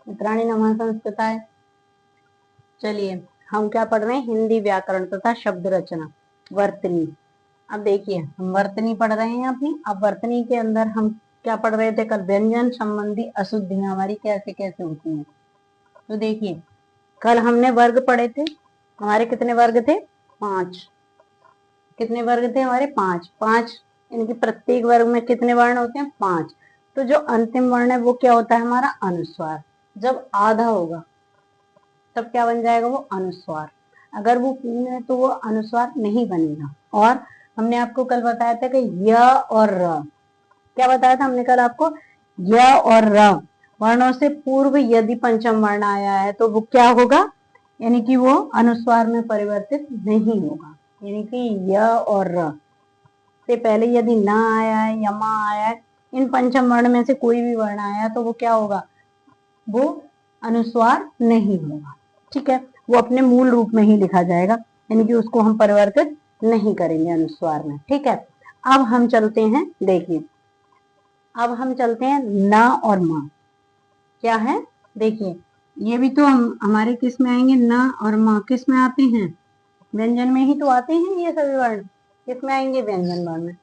मित्राणि नमः संस्कृताय। चलिए हम क्या पढ़ रहे हैं, हिंदी व्याकरण तथा शब्द रचना वर्तनी। अब देखिए हम वर्तनी पढ़ रहे हैं अपनी। अब वर्तनी के अंदर हम क्या पढ़ रहे थे कल, व्यंजन संबंधी अशुद्धियां हमारी कैसे कैसे होती हैं। तो देखिए कल हमने वर्ग पढ़े थे, हमारे कितने वर्ग थे, 5। कितने वर्ग थे हमारे, 5 5। इनकी प्रत्येक वर्ग में कितने वर्ण होते हैं, 5। तो जो अंतिम वर्ण है वो क्या होता है हमारा, अनुस्वार। जब आधा होगा तब क्या बन जाएगा, वो अनुस्वार। अगर वो पूर्ण है तो वो अनुस्वार नहीं बनेगा। और हमने आपको कल बताया था कि य और र, क्या बताया था हमने कल आपको, य और र वर्णों से पूर्व यदि पंचम वर्ण आया है तो वो क्या होगा, यानी कि वो अनुस्वार में परिवर्तित नहीं होगा। यानी कि य और र से पहले यदि न आया है या मा आया है, इन पंचम वर्ण में से कोई भी वर्ण आया तो वो क्या होगा, वो अनुस्वार नहीं होगा। ठीक है, वो अपने मूल रूप में ही लिखा जाएगा, यानी कि उसको हम परिवर्तित नहीं करेंगे अनुस्वार में। ठीक है, अब हम चलते हैं, देखिए अब हम चलते हैं न और मा क्या है। देखिए ये भी तो हमारे किस में आएंगे, न और मा किस में आते हैं, व्यंजन में ही तो आते हैं ये सभी वर्ण, किस में आएंगे, व्यंजन वर्ण में।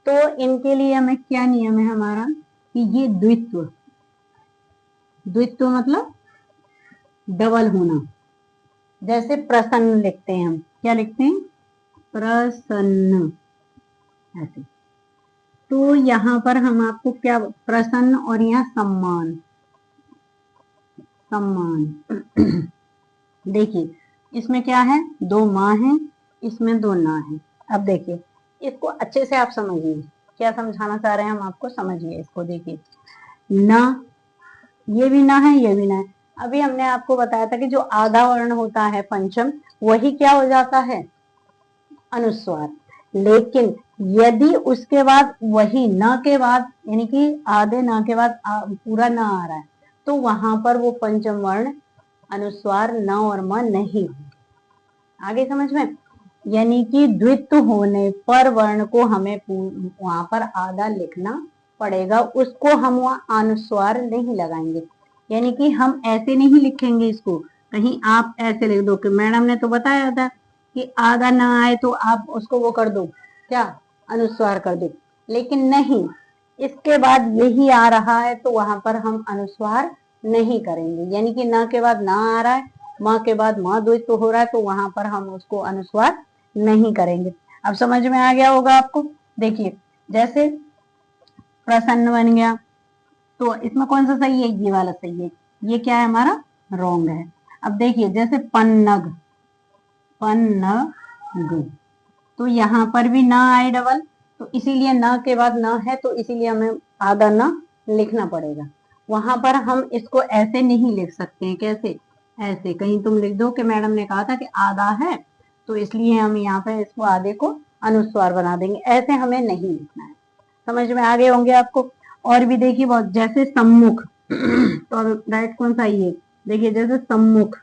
तो इनके लिए हमें क्या नियम है हमारा, कि ये द्वित्व, द्वित्व मतलब डबल होना। जैसे प्रसन्न लिखते हैं हम, क्या लिखते हैं, प्रसन्न, ऐसे। तो यहाँ पर हम आपको क्या, प्रसन्न और यहाँ सम्मान, सम्मान देखिए इसमें क्या है, 2 माँ है, इसमें 2 ना है। अब देखिए इसको अच्छे से आप समझिए, क्या समझाना चाह रहे हैं हम आपको, समझिए इसको। देखिए ना, ये भी ना है, ये भी ना है। अभी हमने आपको बताया था कि जो आधा वर्ण होता है पंचम, वही क्या हो जाता है, अनुस्वार। लेकिन यदि उसके बाद वही न के बाद, यानी कि आधे न के बाद पूरा न आ रहा है, तो वहां पर वो पंचम वर्ण अनुस्वार न और म नहीं होंगे। आगे समझ में, यानी कि द्वित्व होने पर वर्ण को हमें वहां पर आधा लिखना पड़ेगा, उसको हम वहां अनुस्वार नहीं लगाएंगे। यानी कि हम ऐसे नहीं लिखेंगे इसको, कहीं आप ऐसे लिख दो कि मैडम ने तो बताया था कि आधा ना आए तो आप उसको वो कर दो, क्या, अनुस्वार कर दो। लेकिन नहीं, इसके बाद यही आ रहा है तो वहां पर हम अनुस्वार नहीं करेंगे। यानी कि न के बाद ना आ रहा है, माँ के बाद माँ द्वित्व हो रहा है, तो वहां पर हम उसको अनुस्वार नहीं करेंगे। अब समझ में आ गया होगा आपको। देखिए जैसे प्रसन्न बन गया, तो इसमें कौन सा सही है, ये वाला सही है, ये क्या है हमारा, रॉन्ग है। अब देखिए जैसे पन्नग, पन्नग, तो यहाँ पर भी ना आए डबल, तो इसीलिए न के बाद न है, तो इसीलिए हमें आधा न लिखना पड़ेगा। वहां पर हम इसको ऐसे नहीं लिख सकते हैं, कैसे, ऐसे कहीं तुम लिख दो कि मैडम ने कहा था कि आधा है तो इसलिए हम यहाँ पे इसको आधे को अनुस्वार बना देंगे, ऐसे हमें नहीं लिखना है। समझ में आ गए होंगे आपको। और भी देखिए बहुत, जैसे सम्मुख तो राइट कौन सा, ये देखिए जैसे सम्मुख,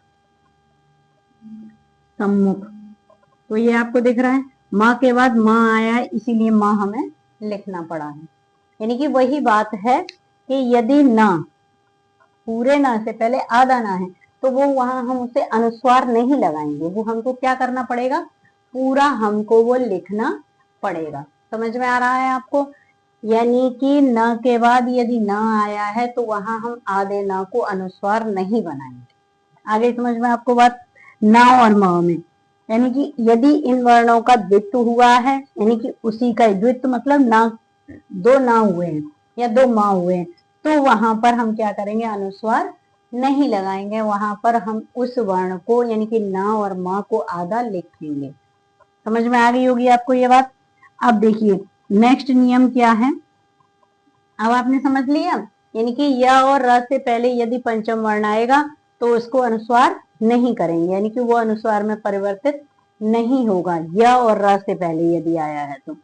सम्मुख, तो ये आपको दिख रहा है माँ के बाद माँ आया है, इसीलिए माँ हमें लिखना पड़ा है। यानी कि वही बात है कि यदि ना, पूरे ना से पहले आधा ना है, तो वो वहां हम उसे अनुस्वार नहीं लगाएंगे, वो हमको क्या करना पड़ेगा, पूरा हमको वो लिखना पड़ेगा। समझ में आ रहा है आपको। यानी कि न के बाद यदि न आया है तो वहां हम आधे न को अनुस्वार नहीं बनाएंगे। आगे समझ में आपको बात, ना और म में, यानी कि यदि इन वर्णों का द्वित्व हुआ है, यानी कि उसी का द्वित्व मतलब ना, 2 ना हुए हैं या 2 माँ हुए हैं, तो वहां पर हम क्या करेंगे, अनुस्वार नहीं लगाएंगे, वहां पर हम उस वर्ण को यानी कि ना और माँ को आधा लिखेंगे। समझ में आ गई होगी आपको ये बात। अब देखिए नेक्स्ट नियम क्या है, अब आपने समझ लिया, यानी कि य और र से पहले यदि पंचम वर्ण आएगा तो उसको अनुस्वार नहीं करेंगे, यानी कि वो अनुस्वार में परिवर्तित नहीं होगा, य और र से पहले यदि आया है तो।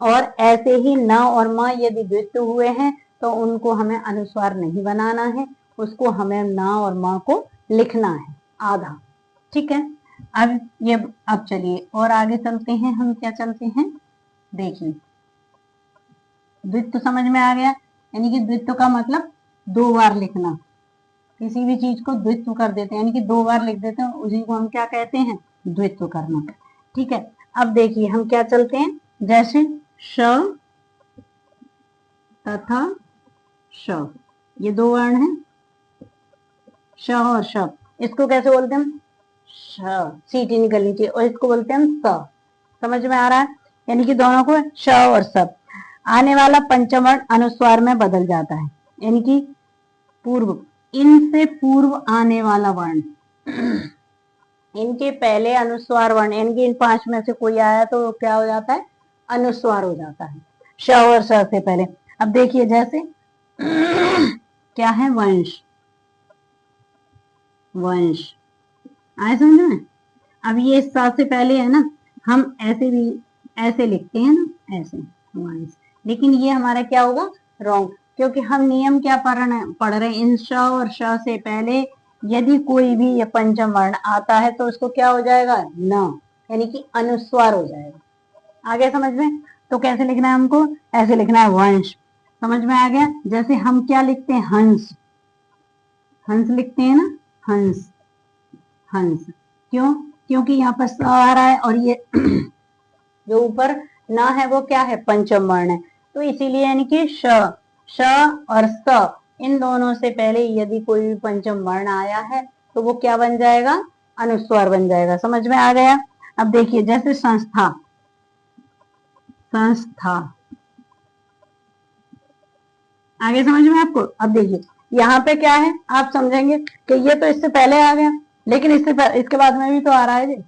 और ऐसे ही न और म यदि द्वित्व हुए हैं तो उनको हमें अनुस्वार नहीं बनाना है, उसको हमें न और म को लिखना है आधा। ठीक है, अब चलिए और आगे चलते हैं, हम क्या चलते हैं, देखिए द्वित्व समझ में आ गया, यानी कि द्वित्व का मतलब 2 बार लिखना, किसी भी चीज को द्वित्व कर देते हैं, यानी कि 2 बार लिख देते हैं, उसी को हम क्या कहते हैं, द्वित्व करना। ठीक है, अब देखिए हम क्या चलते हैं, जैसे श तथा श, ये 2 वर्ण हैं, श और श, इसको कैसे बोलते हैं हम, सीटी निकलनी चाहिए, और इसको बोलते हैं हम स। समझ में आ रहा है, यानी कि दोनों को श और स, आने वाला पंचम वर्ण अनुस्वार में बदल जाता है, यानी कि पूर्व, इनसे पूर्व आने वाला वर्ण, इनके पहले अनुस्वार वर्ण, यानी कि इन 5 में से कोई आया तो क्या हो जाता है, अनुस्वार हो जाता है, श और स से पहले। अब देखिए जैसे क्या है, वंश, वंश आए समझ में। अब ये स से पहले है ना, हम ऐसे भी ऐसे लिखते हैं ना, ऐसे वंश, लेकिन ये हमारा क्या होगा, रॉन्ग, क्योंकि हम नियम क्या पढ़ रहे हैं, इन श और श से पहले यदि कोई भी ये पंचम वर्ण आता है तो उसको क्या हो जाएगा, न, यानी कि अनुस्वार हो जाएगा। आगे समझ में, तो कैसे लिखना है हमको, ऐसे लिखना है वंश, समझ में आ गया। जैसे हम क्या लिखते हैं, हंस, हंस लिखते हैं ना, हंस, हंस, क्यों, क्योंकि यहाँ पर स आ रहा है और ये जो ऊपर ना है वो क्या है, पंचम वर्ण है, तो इसीलिए यानी कि श और स, इन दोनों से पहले यदि कोई भी पंचम वर्ण आया है तो वो क्या बन जाएगा, अनुस्वार बन जाएगा। समझ में आ गया। अब देखिए जैसे संस्था, संस्था, आगे समझ में आपको। अब देखिए यहाँ पे क्या है, आप समझेंगे कि ये तो इससे पहले आ गया, लेकिन इसके बाद में भी तो आ रहा है जी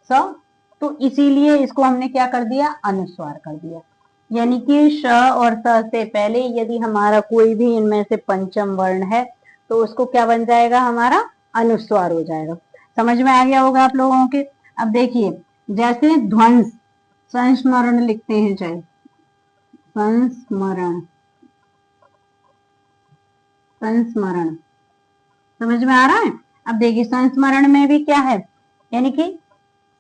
स, तो इसीलिए इसको हमने क्या कर दिया, अनुस्वार कर दिया, यानी कि श और स से पहले यदि हमारा कोई भी इनमें से पंचम वर्ण है तो उसको क्या बन जाएगा, हमारा अनुस्वार हो जाएगा। समझ में आ गया होगा आप लोगों के। अब देखिए जैसे ध्वंस, संस्मरण लिखते हैं, चाहे संस्मरण, संस्मरण, समझ में आ रहा है। अब देखिए संस्मरण में भी क्या है, यानी कि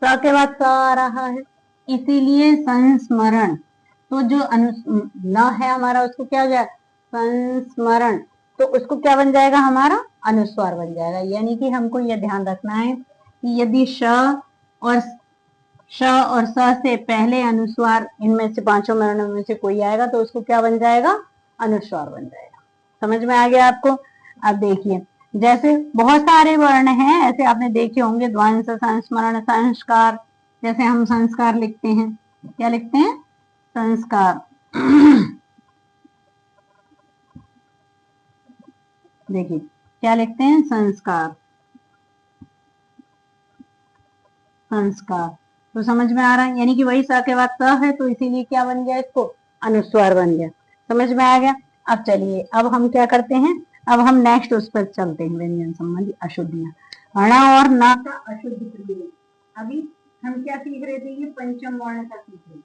स के बाद स आ रहा है, इसीलिए संस्मरण, तो जो न है हमारा उसको क्या हो जाए, संस्मरण, तो उसको क्या बन जाएगा, हमारा अनुस्वार बन जाएगा। यानी कि हमको यह ध्यान रखना है कि यदि और स से पहले अनुस्वार इनमें से 5 वर्णों में से कोई आएगा तो उसको क्या बन जाएगा, अनुस्वार बन जाएगा। समझ में आ गया आपको। अब देखिए जैसे बहुत सारे वर्ण हैं ऐसे, आपने देखे होंगे, ध्वंस, संस्मरण, संस्कार, जैसे हम संस्कार लिखते हैं, क्या लिखते हैं, संस्कार देखिए क्या लिखते हैं, संस्कार, संस्कार, तो समझ में आ रहा है, यानी कि वही स के बाद स है तो इसीलिए क्या बन गया, इसको अनुस्वार बन गया। समझ में आ गया। अब चलिए अब हम क्या करते हैं, अब हम नेक्स्ट उस पर चलते हैं, व्यंजन संबंधी अशुद्धियां, अणा और ना का अशुद्ध प्रयोग। अभी हम क्या सीख रहे थे, ये पंचम वर्ण का सीख रहे थे,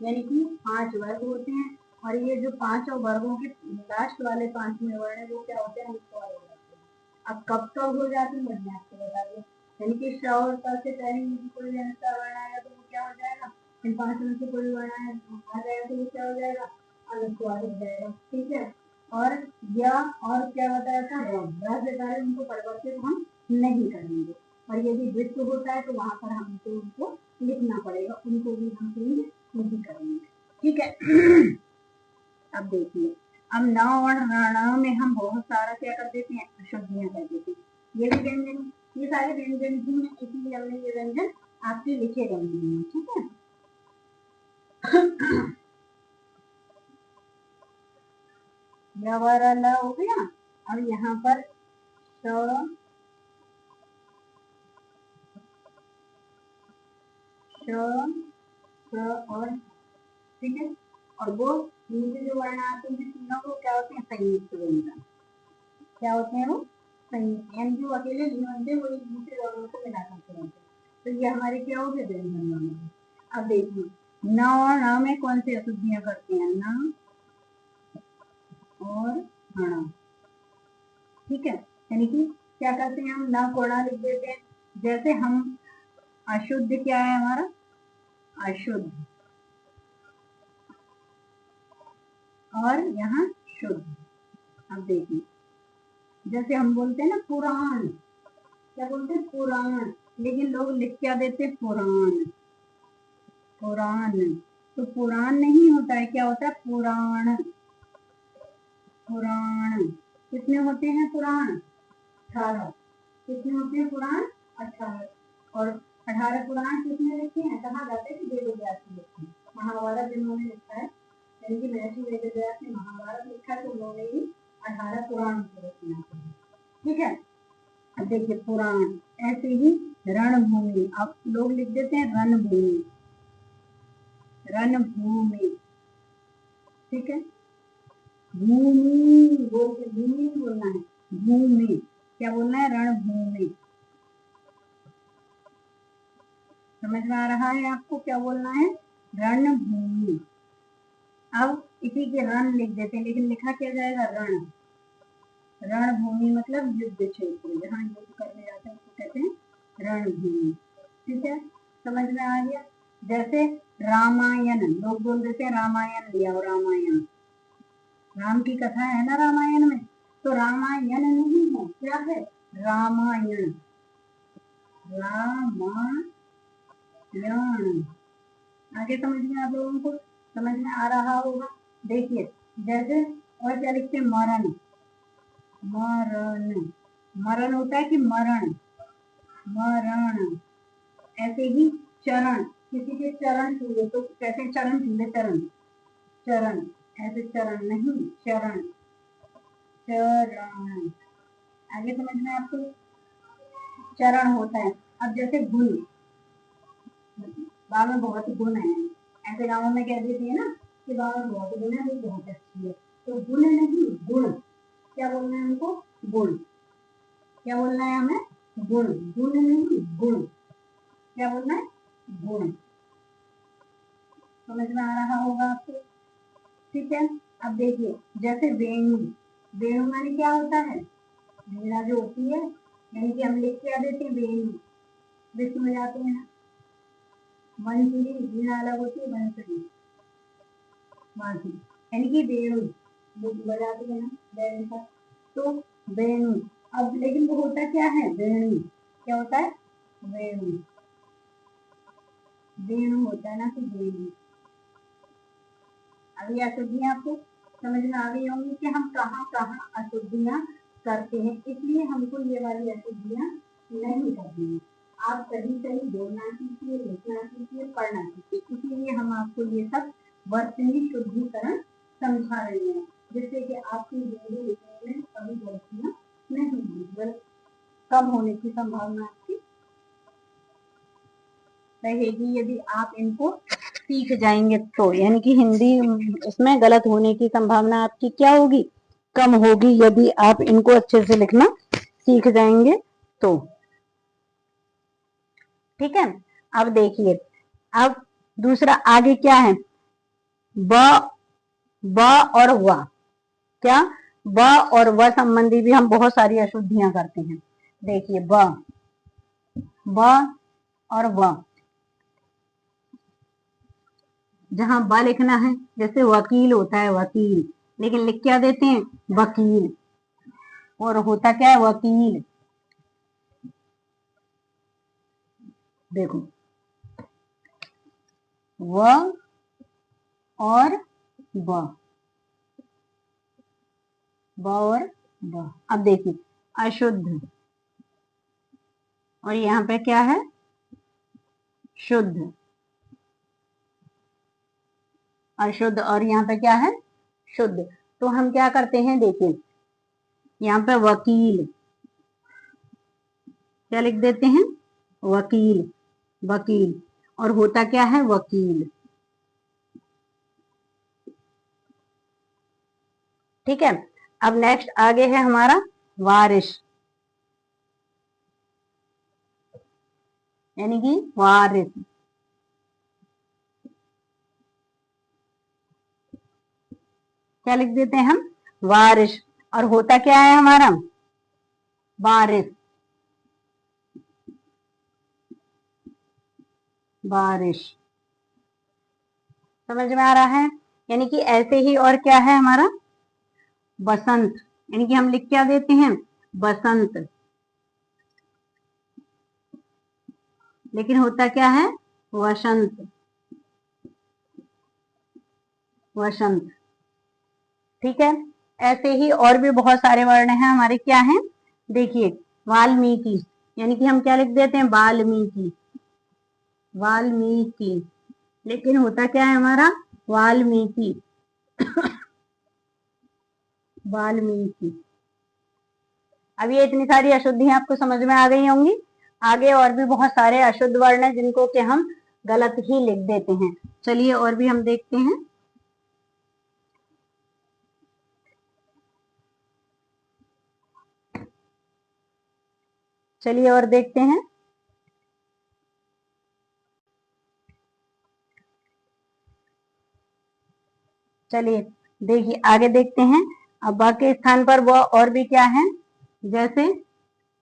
यानी कि 5 वर्ग होते हैं और ये जो 5 वर्गों के लास्ट वाले 5वें वर्ण है वो क्या होते हैं, अनुस्वार हो जाते हैं। अब कब कब हो जाते हैं मैं आपको बता दूं, यानी कि श और स से पहले यदि कोई भी अनुस्वार वर्ण आएगा तो वो क्या हो जाएगा, इन 5 में से कोई वर्ण आ जाएगा तो वो क्या हो जाएगा, अनुस्वार हो जाएगा। ठीक है, और या और क्या बताया था, रस के कारण उनको परिवर्तित हम नहीं करेंगे, और यदि द्वित्व होता है तो वहां पर हमको उनको लिखना पड़ेगा, उनको भी हम चेंज नहीं करेंगे। ठीक है अब देखिए, अब न और ण में हम बहुत सारा क्या कर देते हैं, अशुद्धियां कर देते हैं। ये भी व्यंजन, ये सारे व्यंजन ही हैं, इसीलिए हमने ये व्यंजन आपके लिखे गए हैं। ठीक है ल हो गया। अब यहाँ पर श और, ठीक है, और वो नीचे जो वर्ण आते हैं तीनों को क्या होते हैं, संयुक्त व्यंजन, क्या होते हैं वो, संयुक्त, यानी जो अकेले नहीं बनते वो एक दूसरे वर्णों को मिला करके बनते हैं, तो ये हमारे क्या हो गए, व्यंजन बने। अब देखिए न और ण में कौन सी अशुद्धियां करते हैं, न और ण, ठीक है, यानी कि क्या करते हैं, हम न को ण लिख देते हैं। जैसे हम अशुद्ध क्या है हमारा, अशुद्ध, और यहाँ शुद्ध। अब देखिए, जैसे हम बोलते हैं ना पुराण, क्या बोलते हैं पुराण, लेकिन लोग लिख क्या देते हैं पुराण, पुराण। तो पुराण नहीं होता है, क्या होता है पुराण, पुराण। कितने होते हैं पुराण? 18। कितने होते हैं पुराण? 18। और 18 पुराण किसने लिखे हैं? कहा जाता है कि वेद व्यास ने लिखे हैं। महाभारत जिन्होंने लिखा है, यानी कि महर्षि वेद व्यास ने महाभारत लिखा है, तो उन्होंने ही 18 पुराण की रचना की। ठीक है। अब देखिए पुराण, ऐसे ही रणभूमि, अब लोग लिख देते हैं रणभूमि, रणभूमि। ठीक है। भूमि बोलते, भूमि बोलना है, भूमि क्या बोलना है? रणभूमि। समझ में आ रहा है आपको क्या बोलना है? रणभूमि। अब इसी के रण लिख देते हैं, लेकिन लिखा क्या जाएगा? रण। रणभूमि मतलब युद्ध क्षेत्र, जहाँ युद्ध करने जाते हैं उसको कहते हैं रणभूमि। ठीक है, समझ में आ गया। जैसे रामायण, लोग बोल देते हैं रामायण लिया, और रामायण राम की कथा है ना रामायण में, तो रामायण नहीं है, क्या है? रामायण, रामायण। आगे समझ में आप लोगों को समझ में आ रहा होगा। देखिए जैसे, और क्या लिखते हैं? मरण, मरण, मरण होता है कि मरण, मरण। ऐसे ही चरण, किसी के चरण छूले तो कहते हैं चरण छूले, चरण, चरण, ऐसे चरण नहीं, चरण, चरण। आगे समझ में आपको? चरण होता है। अब जैसे गुण, बाबा में बहुत गुण है, ऐसे गाँव में कह देती है ना कि बाबा में बहुत गुण है, वो बहुत अच्छी है, तो गुण नहीं गुण, क्या बोलना है हमको? गुण। क्या बोलना है हमें? गुण, गुण नहीं गुण, क्या बोलना है? गुण। समझ में आ रहा होगा आपको। ठीक है। अब देखिए जैसे वेणु, वेणु माने क्या होता है? वीणा जो होती है, यानी कि हम लिख क्या देते हैं? वेणु, विश्व में जाते हैं ना। बंसुरी, वीणा अलग होती है, बंसुरी, बांसुरी, यानी कि वेणु बजाते हैं ना बैल का, तो वेणु। अब लेकिन वो होता क्या है? वेणु। क्या होता है? वेणु, वेणु होता है ना, तो वेणु। अभी अशुद्धियां आपको समझ में आ गई होंगी कि हम कहाँ कहाँ अशुद्धियां करते हैं, इसलिए हमको ये वाली अशुद्धियां नहीं करनी है। आप सही सही बोलना सीखिए, लिखना सीखिए, पढ़ना सीखिए, इसीलिए हम आपको ये सब वर्तनी शुद्धिकरण समझा रहे हैं, जिससे कि आपकी हिंदी लिखने में कभी गलतियां नहीं होंगी, कम होने की संभावना आपकी रहेगी यदि आप इनको सीख जाएंगे तो, यानी कि हिंदी इसमें गलत होने की संभावना आपकी क्या होगी? कम होगी, यदि आप इनको अच्छे से लिखना सीख जाएंगे तो। ठीक है। अब देखिए, अब दूसरा आगे क्या है? ब, ब और व, क्या? ब और व संबंधी भी हम बहुत सारी अशुद्धियां करते हैं। देखिए ब, ब और व, जहां ब लिखना है, जैसे वकील होता है वकील, लेकिन लिख क्या देते हैं? वकील, और होता क्या है? वकील। देखो व और ब, ब और ब। अब देखिए अशुद्ध, और यहाँ पे क्या है? शुद्ध, अशुद्ध, और यहाँ पे क्या है? शुद्ध। तो हम क्या करते हैं? देखिए यहाँ पे वकील, क्या लिख देते हैं? वकील, वकील, और होता क्या है? वकील। ठीक है। अब नेक्स्ट आगे है हमारा वारिश, यानी कि वारिस। क्या लिख देते हैं हम? वारिश, और होता क्या है हमारा? वारिस, बारिश। समझ में आ रहा है? यानी कि ऐसे ही और क्या है हमारा बसंत, यानी कि हम लिख क्या देते हैं बसंत, लेकिन होता क्या है वसंत, वसंत। ठीक है, ऐसे ही और भी बहुत सारे वर्ण हैं हमारे, क्या हैं देखिए वाल्मीकि, यानी कि हम क्या लिख देते हैं वाल्मीकि, वाल्मीकि, लेकिन होता क्या है हमारा वाल्मीकि, वाल्मीकि। अब ये इतनी सारी अशुद्धियां आपको समझ में आ गई होंगी। आगे और भी बहुत सारे अशुद्ध वर्ण हैं जिनको कि हम गलत ही लिख देते हैं। चलिए और भी हम देखते हैं। चलिए और देखते हैं। चलिए देखिए आगे देखते हैं। अब बाकी स्थान पर वह और भी क्या है, जैसे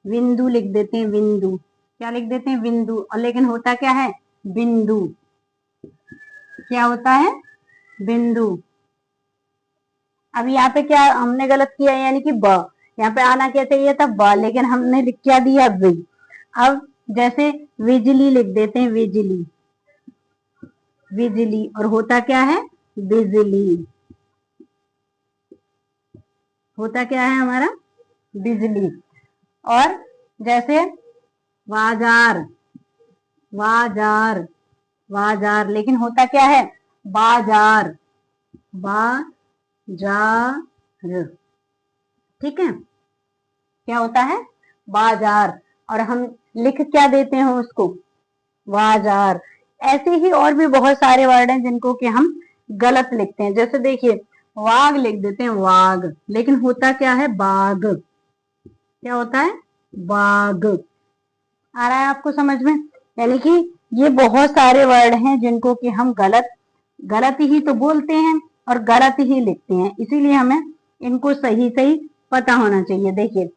बिंदु लिख देते हैं, बिंदु क्या लिख देते हैं बिंदु, और लेकिन होता क्या है बिंदु, क्या होता है बिंदु। अब यहाँ पे क्या हमने गलत किया, यानी कि ब, यहाँ पे आना क्या चाहिए था ब, लेकिन हमने लिख क्या दिया वी। अब जैसे बिजली लिख देते हैं, बिजली, बिजली, और होता क्या है बिजली, होता क्या है हमारा बिजली। और जैसे बाजार, बाजार, बाजार, लेकिन होता क्या है बाजार, बाजार, ठीक है, क्या होता है बाजार, और हम लिख क्या देते हैं उसको बाजार। ऐसे ही और भी बहुत सारे वर्ड हैं जिनको कि हम गलत लिखते हैं। जैसे देखिए वाघ लिख देते हैं वाघ, लेकिन होता क्या है बाघ, क्या होता है बाघ। आ रहा है आपको समझ में, यानी कि ये बहुत सारे वर्ड हैं जिनको कि हम गलत गलत ही तो बोलते हैं और गलत ही लिखते हैं, इसीलिए हमें इनको सही सही पता होना चाहिए। देखिए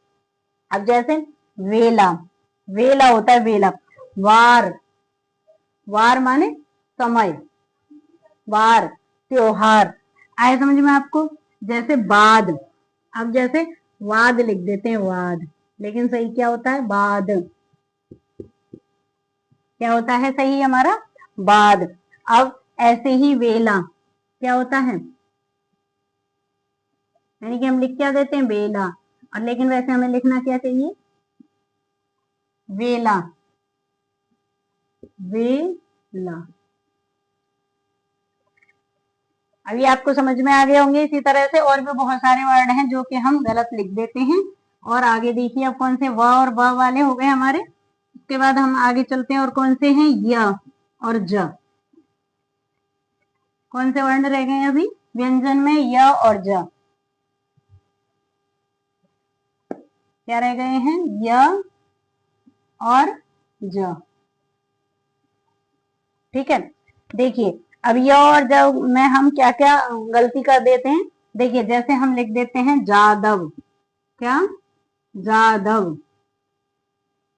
अब जैसे वेला, वेला होता है वेला, वार, वार माने समय, वार त्योहार, आए समझ में आपको। जैसे बाद, अब जैसे वाद लिख देते हैं वाद, लेकिन सही क्या होता है बाद, क्या होता है सही हमारा बाद। अब ऐसे ही वेला क्या होता है, यानी कि हम लिख क्या देते हैं वेला, और लेकिन वैसे हमें लिखना क्या चाहिए वेला, वेला। अभी आपको समझ में आ गए होंगे। इसी तरह से और भी बहुत सारे वर्ड हैं जो कि हम गलत लिख देते हैं। और आगे देखिए अब कौन से व और ब वाले हो गए हमारे, उसके बाद हम आगे चलते हैं और कौन से हैं य और ज, कौन से वर्ण रह गए अभी व्यंजन में य और ज, क्या रह गए हैं य और ज, ठीक है। देखिए अब य और ज में हम क्या क्या गलती कर देते हैं, देखिए जैसे हम लिख देते हैं जादव, क्या जादव,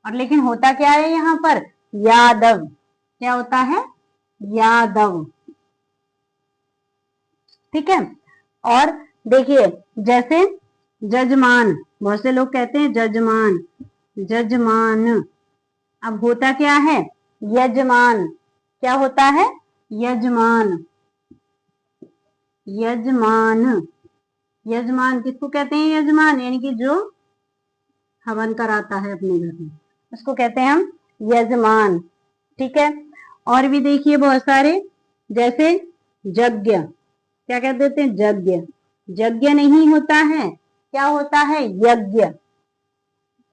और लेकिन होता क्या है यहाँ पर यादव, क्या होता है यादव, ठीक है। और देखिए जैसे जजमान, बहुत से लोग कहते हैं जजमान, जजमान, अब होता क्या है यजमान, क्या होता है यजमान, यजमान, यजमान किसको कहते हैं यजमान, यानी कि जो हवन कराता है अपने घर में, उसको कहते हैं हम यजमान, ठीक है। और भी देखिए बहुत सारे, जैसे यज्ञ, क्या कह देते हैं यज्ञ, यज्ञ नहीं होता है, क्या होता है यज्ञ,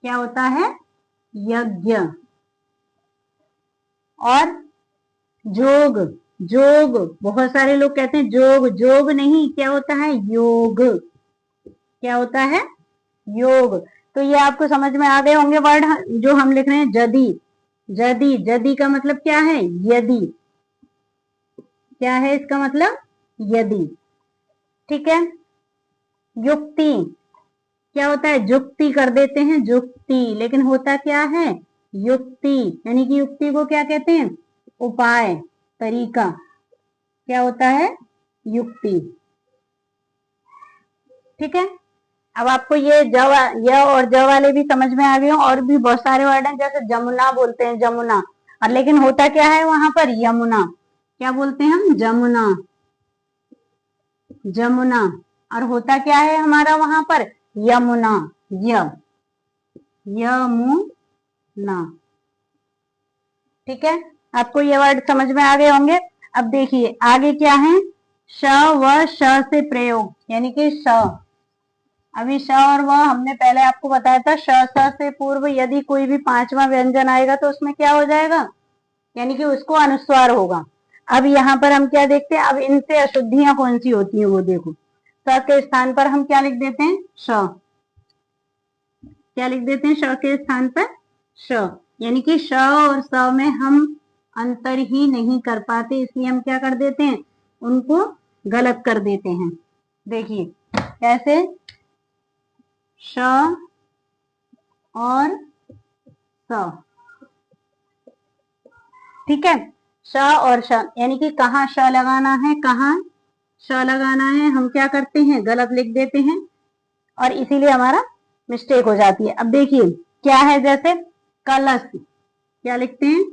क्या होता है यज्ञ। और जोग, जोग, बहुत सारे लोग कहते हैं जोग, जोग नहीं, क्या होता है योग, क्या होता है योग। तो ये आपको समझ में आ गए होंगे वर्ड जो हम लिख रहे हैं जदी, जदी, जदी का मतलब क्या है यदि, क्या है इसका मतलब यदि, ठीक है। युक्ति, क्या होता है जुक्ति कर देते हैं जुक्ति, लेकिन होता क्या है युक्ति, यानी कि युक्ति को क्या कहते हैं उपाय, तरीका, क्या होता है युक्ति। ठीक है, अब आपको ये य और ज वाले भी समझ में आ गए हो। और भी बहुत सारे वर्ड हैं, जैसे जमुना बोलते हैं, जमुना, और लेकिन होता क्या है वहां पर, यमुना। क्या बोलते हैं हम, जमुना, जमुना, और होता क्या है हमारा वहां पर, यमुना, यमुना। ठीक है, आपको ये वर्ड समझ में आ गए होंगे। अब देखिए आगे क्या है, श व श से प्रयोग, यानी कि श। अभी श और व हमने पहले आपको बताया था, श स से पूर्व यदि कोई भी पांचवा व्यंजन आएगा तो उसमें क्या हो जाएगा, यानी कि उसको अनुस्वार होगा। अब यहाँ पर हम क्या देखते हैं, अब इनसे अशुद्धियां कौन सी होती हैं वो देखो। स के स्थान पर हम क्या लिख देते हैं, श। क्या लिख देते हैं, श के स्थान पर श, यानी कि श और स में हम अंतर ही नहीं कर पाते, इसलिए हम क्या कर देते हैं, उनको गलत कर देते हैं। देखिए कैसे, श और स। ठीक है, श और श, यानी कि कहाँ श लगाना है, कहाँ श लगाना है, हम क्या करते हैं, गलत लिख देते हैं, और इसीलिए हमारा मिस्टेक हो जाती है। अब देखिए क्या है, जैसे कलश, क्या लिखते हैं,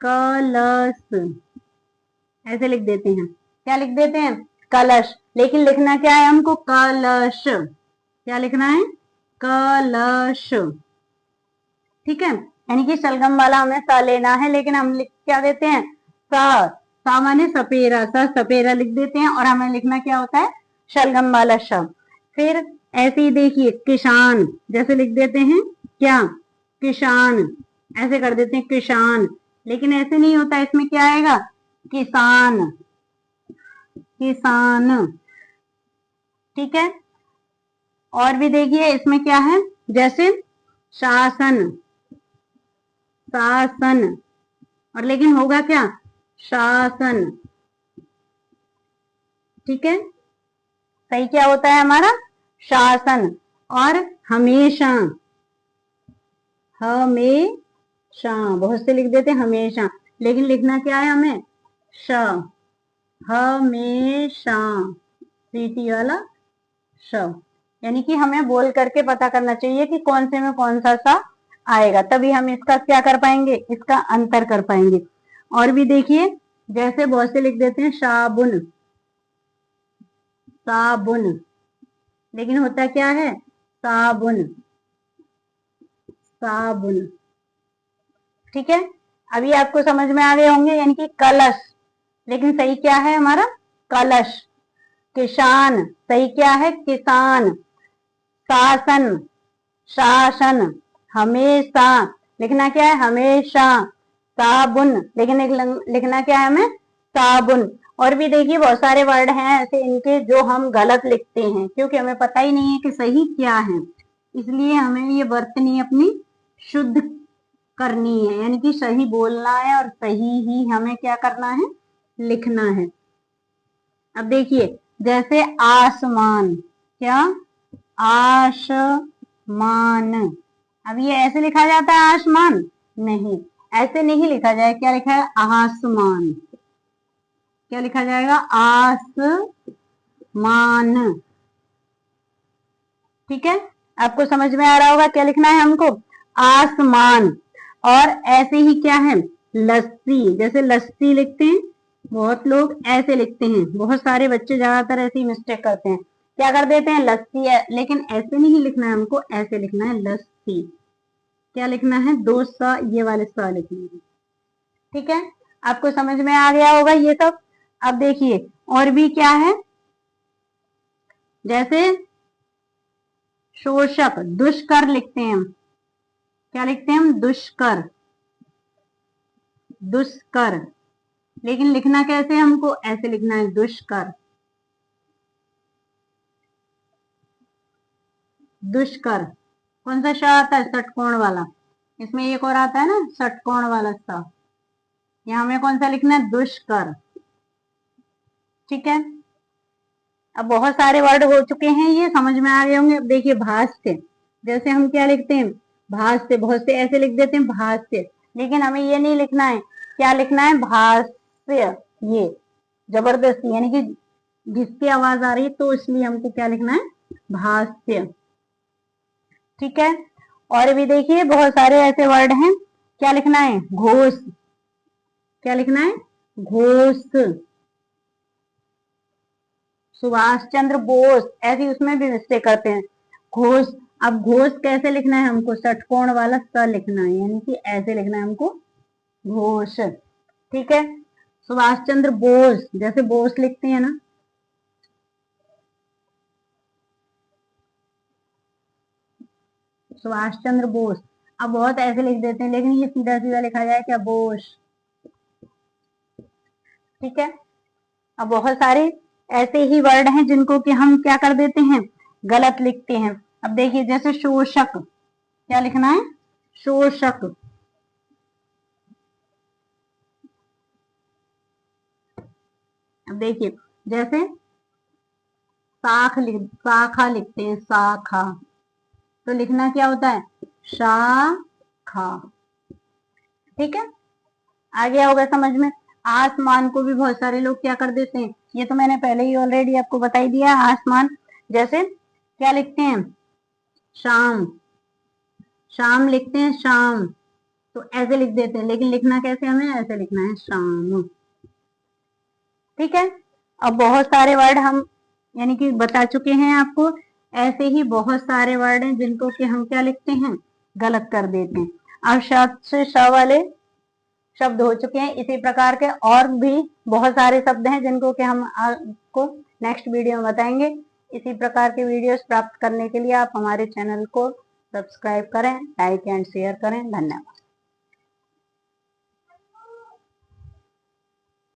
कलश, ऐसे लिख देते हैं। क्या लिख देते हैं, कलश, लेकिन लिखना क्या है हमको, कलश। क्या लिखना है, कलश। ठीक है, यानी कि शलगम वाला हमें स लेना है, लेकिन हम लिख क्या देते हैं, सा माने सपेरा, स सपेरा लिख देते हैं, और हमें लिखना क्या होता है, शलगम वाला श। फिर ऐसे ही देखिए किसान, जैसे लिख देते हैं क्या, किसान, ऐसे कर देते हैं किसान, लेकिन ऐसे नहीं होता, इसमें क्या आएगा, किसान, किसान। ठीक है, और भी देखिए इसमें क्या है, जैसे शासन, शासन, और लेकिन होगा क्या, शासन। ठीक है, सही क्या होता है हमारा, शासन। और हमेशा, हमेशा, बहुत से लिख देते हैं हमेशा, लेकिन लिखना क्या है हमें, श, हमेशा, सीटी वाला श, यानी कि हमें बोल करके पता करना चाहिए कि कौन से में कौन सा सा आएगा, तभी हम इसका क्या कर पाएंगे, इसका अंतर कर पाएंगे। और भी देखिए, जैसे बहुत से लिख देते हैं साबुन, साबुन, लेकिन होता क्या है, साबुन, साबुन। ठीक है, अभी आपको समझ में आ गए होंगे, यानी कि कलश, लेकिन सही क्या है हमारा, कलश। किसान, सही क्या है, किसान। शासन, शासन। हमेशा, लिखना क्या है, हमेशा। साबुन, लेकिन लिखना क्या है हमें, साबुन। और भी देखिए बहुत सारे वर्ड हैं ऐसे इनके जो हम गलत लिखते हैं, क्योंकि हमें पता ही नहीं है कि सही क्या है, इसलिए हमें ये वर्तनी अपनी शुद्ध करनी है, यानी कि सही बोलना है और सही ही हमें क्या करना है, लिखना है। अब देखिए जैसे आसमान, क्या, आसमान, अब ये ऐसे लिखा जाता है आसमान, नहीं, ऐसे नहीं लिखा जाए, क्या लिखा है, आसमान। क्या लिखा जाएगा, आसमान। ठीक है, आपको समझ में आ रहा होगा क्या लिखना है हमको, आसमान। और ऐसे ही क्या है, लस्सी, जैसे लस्सी लिखते हैं, बहुत लोग ऐसे लिखते हैं, बहुत सारे बच्चे ज्यादातर ऐसे ही मिस्टेक करते हैं, क्या कर देते हैं, लस्सी है, लेकिन ऐसे नहीं लिखना है हमको, ऐसे लिखना है लस्सी। क्या लिखना है, दो सा, ये वाले सा लिखना है। ठीक है, आपको समझ में आ गया होगा ये सब। अब देखिए और भी क्या है, जैसे शोषक, दुष्कर लिखते हैं हम, क्या लिखते हैं हम, दुष्कर, दुष्कर, लेकिन लिखना कैसे हमको, ऐसे लिखना है दुष्कर, दुष्कर। कौन सा श आता है, षटकोण वाला, इसमें एक और आता है ना षटकोण वाला स, यहाँ हमें कौन सा लिखना है, दुष्कर। ठीक है, अब बहुत सारे वर्ड हो चुके हैं, ये समझ में आ गए होंगे। अब देखिए भाष्य, जैसे हम क्या लिखते हैं, भाष्य, बहुत से ऐसे लिख देते हैं भाष्य, लेकिन हमें ये नहीं लिखना है, क्या लिखना है, भाष्य, ये जबरदस्ती, यानी कि घिसती आवाज आ रही है तो इसलिए हमको क्या लिखना है, भाष्य। ठीक है, और भी देखिए बहुत सारे ऐसे वर्ड हैं, क्या लिखना है, घोष। क्या लिखना है, घोष। सुभाष चंद्र बोस, ऐसी उसमें भी मिस्टेक करते हैं, घोष। अब घोष कैसे लिखना है हमको, षटकोण वाला स लिखना है, यानी कि ऐसे लिखना है हमको, घोष। ठीक है, सुभाष चंद्र बोस, जैसे बोस लिखते हैं ना, सुभाष चंद्र बोस। अब बहुत ऐसे लिख देते हैं, लेकिन ये सीधा सीधा लिखा जाए क्या, बोस। ठीक है, अब बहुत सारे ऐसे ही वर्ड हैं जिनको कि हम क्या कर देते हैं, गलत लिखते हैं। अब देखिए जैसे शोषक, क्या लिखना है, शोषक। अब देखिए जैसे शाखा लिखते हैं, शाखा, तो लिखना क्या होता है, शाखा। ठीक है, आ गया होगा समझ में। आसमान को भी बहुत सारे लोग क्या कर देते हैं, ये तो मैंने पहले ही ऑलरेडी आपको बता ही दिया, आसमान जैसे क्या लिखते हैं, शाम। शाम लिखते हैं, शाम, तो ऐसे लिख देते हैं, लेकिन लिखना कैसे, हमें ऐसे लिखना है, शाम। ठीक है, अब बहुत सारे वर्ड हम यानी कि बता चुके हैं आपको, ऐसे ही बहुत सारे वर्ड हैं जिनको कि हम क्या लिखते हैं, गलत कर देते हैं। अब शब्द से श वाले शब्द हो चुके हैं, इसी प्रकार के और भी बहुत सारे शब्द हैं जिनको कि हम आपको नेक्स्ट वीडियो में बताएंगे। इसी प्रकार के वीडियोस प्राप्त करने के लिए आप हमारे चैनल को सब्सक्राइब करें, लाइक एंड शेयर करें। धन्यवाद।